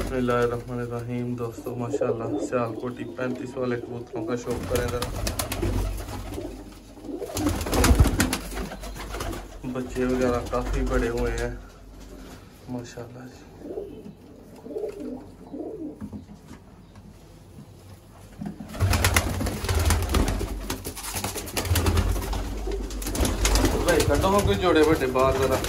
बिस्मिल्लाहिर्रहमानिर्रहीम। दोस्तों माशाल्लाह सियालकोटी 35 वाले कबूतरों का शौक करें जरा। बच्चे वगैरह काफ़ी बड़े हुए हैं माशाल्लाह जी। भाई कटो में कोई जोड़े बड़े बाहर जरा।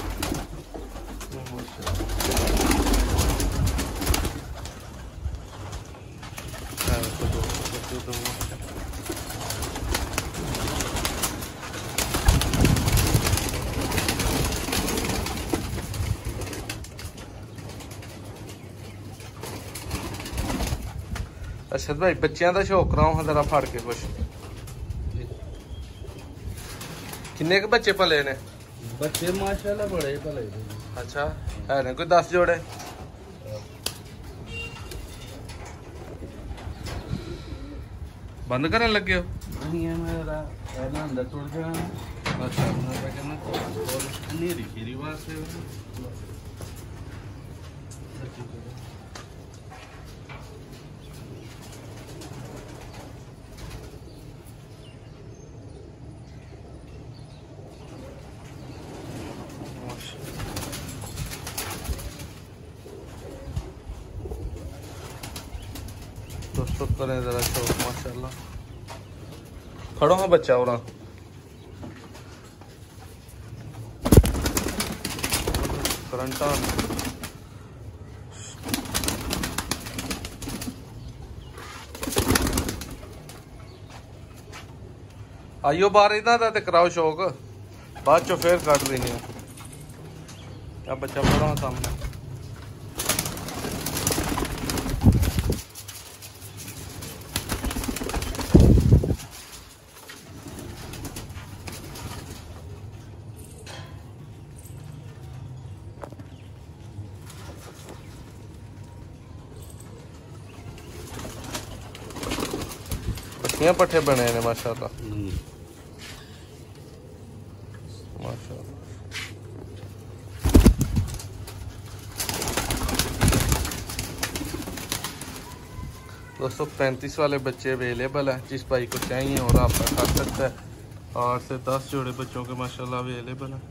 अरशद भाई बच्चों का शौक कराओ जरा फड़ के कुछ। किन्ने के बच्चे पले ने? बच्चे माशाल्लाह बड़े पले। अच्छा है ने कोई 10 जोड़े? बंद करने लगे हो? नहीं है मेरा पहला अंदर टूट गया। अच्छा मैं कहना तो नीरी खीरी वास्ते दोस्तों करें जरा शौक माशाल्लाह। खड़ो हाँ बच्चा और करंट ऑन। आइयो बाहर इतना तो कराओ शौक, बाद चो फिर कट देनी है। क्या बच्चा पड़ा सामने। बच्चियां पट्ठे बने ने माशाल्लाह माशाल्लाह। दोस्तों 35 वाले बच्चे अवेलेबल हैं, जिस भाई को चाहिए और आप कर सकता है। 8 से 10 जोड़े बच्चों के माशाल्लाह अवेलेबल हैं।